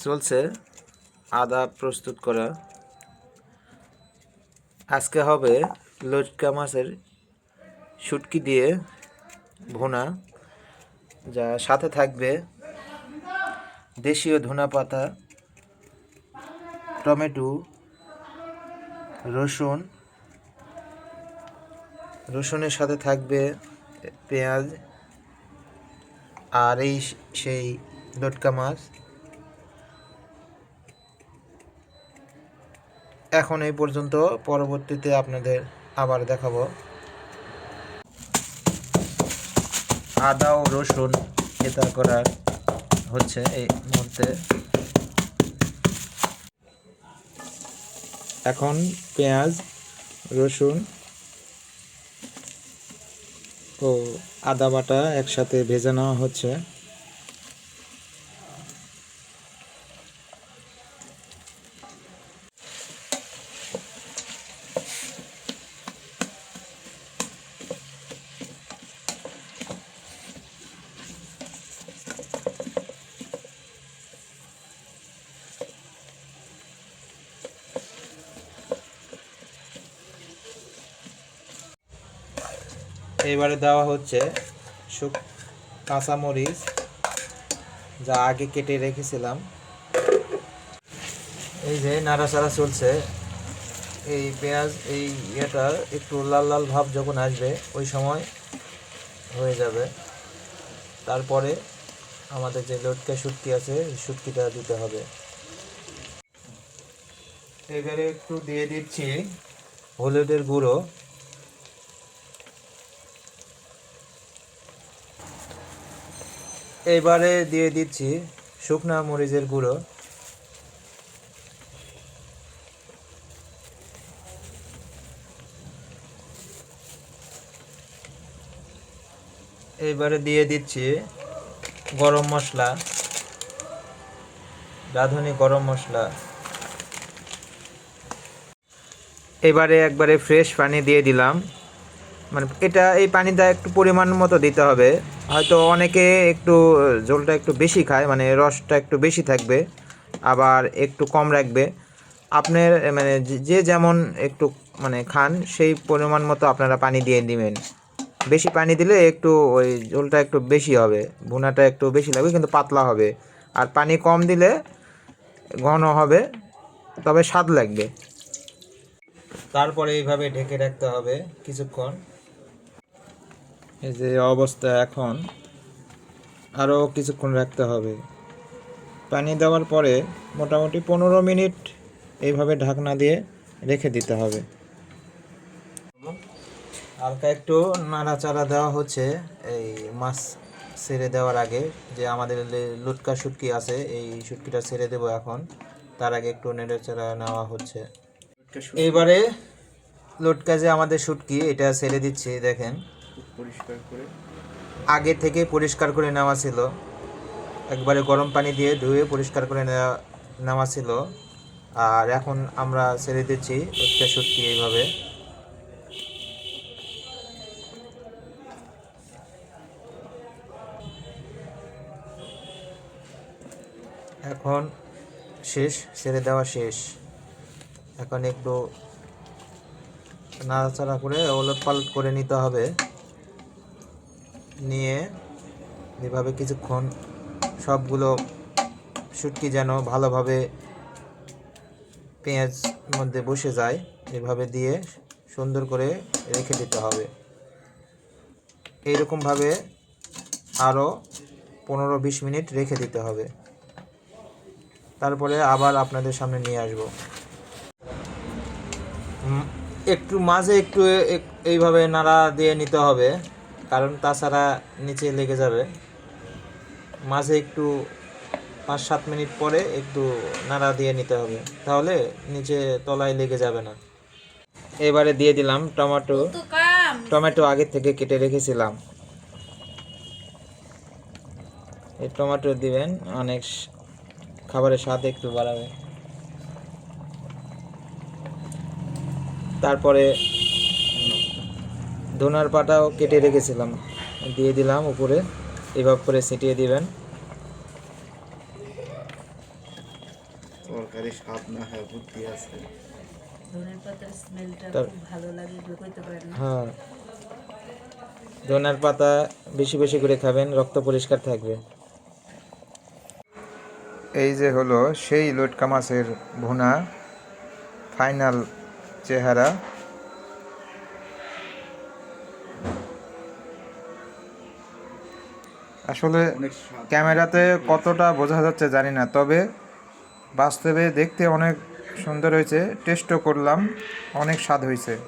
চলছে আদা প্রস্তুত করা। আজকে হবে লটকা মাছের শুটকি দিয়ে ভুনা, যা সাথে থাকবে দেশীয় ধনা পাতা, টমেটো, রসুনের সাথে থাকবে পেঁয়াজ, আর এই সেই লটকা মাছ। এখন এই পর্যন্ত, পরবর্তীতে আপনাদের আবার দেখাবো। আদা ও রসুন থেতা করা হচ্ছে এই মুহূর্তে। এখন পেঁয়াজ, রসুন ও আদা বাটা একসাথে ভেজে নেওয়া হচ্ছে। এবারে দেওয়া হচ্ছে কাঁচামরিচ, যা আগে কেটে রেখেছিলাম। এই যে নাড়াচাড়া চলছে। এই পেঁয়াজ এটা একটু লাল লাল ভাব যখন আসবে ওই সময় হয়ে যাবে। তারপরে আমাদের যে লটকা শুটকি আছে শুটকিটা দিতে হবে। এবারে একটু দিয়ে দিচ্ছি হলুদের গুঁড়ো, এবারে দিয়ে দিচ্ছি শুকনা মরিচের গুঁড়ো, এবারে দিয়ে দিচ্ছি গরম মশলা, রাঁধুনি গরম মশলা। এবারে একবারে ফ্রেশ পানি দিয়ে দিলাম। মানে এই পানিটা একটু পরিমাণ মতো দিতে হবে। হয়তো অনেকে একটু ঝোলটা একটু বেশি খায়, মানে রসটা একটু বেশি থাকবে, আবার একটু কম রাখবে। আপনার মানে যে যেমন একটু মানে খান সেই পরিমাণ মতো আপনারা পানি দিয়ে দিবেন। বেশি পানি দিলে একটু ওই ঝোলটা একটু বেশি হবে, ভুনাটা একটু বেশি লাগবে, কিন্তু পাতলা হবে। আর পানি কম দিলে ঘন হবে, তবে স্বাদ লাগবে। তারপরে এইভাবে ঢেকে রাখতে হবে কিছুক্ষণ। এই যে অবস্থা, এখন আরও কিছুক্ষণ রাখতে হবে। পানি দেওয়ার পরে মোটামুটি 15 মিনিট এইভাবে ঢাকনা দিয়ে রেখে দিতে হবে। হালকা একটু নাড়াচাড়া দেওয়া হচ্ছে এই মাছ ছেড়ে দেওয়ার আগে। যে আমাদের লটকা শুটকি আছে, এই শুটকিটা ছেড়ে দেবো এখন, তার আগে একটু নেড়েচাড়া নেওয়া হচ্ছে। এইবারে লটকা যে আমাদের শুটকি, এটা ছেড়ে দিচ্ছি। দেখেন, পরিষ্কার করে আগে থেকে পরিষ্কার করে নেওয়া ছিল, একবারে গরম পানি দিয়ে ধুয়ে পরিষ্কার করে নেওয়া ছিল। আর এখন আমরা ছেড়ে দিচ্ছি লটকা শুটকি এইভাবে। এখন শেষ, ছেড়ে দেওয়া শেষ। এখন একটু নাড়াচাড়া করে ওলটপালট করে নিতে হবে। নিয়ে এভাবে কিছুক্ষণ সবগুলো শুটকি যেন ভালোভাবে পেঁয়াজ মধ্যে বসে যায়, এভাবে দিয়ে সুন্দর করে রেখে দিতে হবে। এইরকমভাবে আরও 15-20 মিনিট রেখে দিতে হবে। তারপরে আবার আপনাদের সামনে নিয়ে আসব। একটু মাঝে একটু এইভাবে নাড়া দিয়ে নিতে হবে, কারণ তাছাড়া নিচে লেগে যাবে। মাঝে একটু 5-7 মিনিট পরে একটু নাড়া দিয়ে নিতে হবে, তাহলে নিচে তলায় লেগে যাবে না। এবারে দিয়ে দিলাম টমেটো আগে থেকে কেটে রেখেছিলাম। এই টমেটো দিবেন, অনেক খাবারের স্বাদ একটু বাড়াবে। তারপরে ধনার পাতাও কেটে রেখেছিলাম, দিয়ে দিলাম উপরে, এভাবে করে ছিটিয়ে দিবেন। তরকারি স্বাদ না হয় বুদ্ধি আছে। ধনের পাতার স্মেলটা তার- খুব ভালো লাগে, কইতে পারেন না। হ্যাঁ, ধনের পাতা বেশি বেশি করে খাবেন, রক্ত পরিষ্কার থাকবে। এই যে হলো সেই লটকা মাছের ভুনা, ফাইনাল চেহারা। আসলে অনেক স্বাদ। ক্যামেরাতে কতটা বোঝা যাচ্ছে জানি না, তবে বাস্তবে দেখতে অনেক সুন্দর হয়েছে, টেস্টও করলাম, অনেক স্বাদ হয়েছে।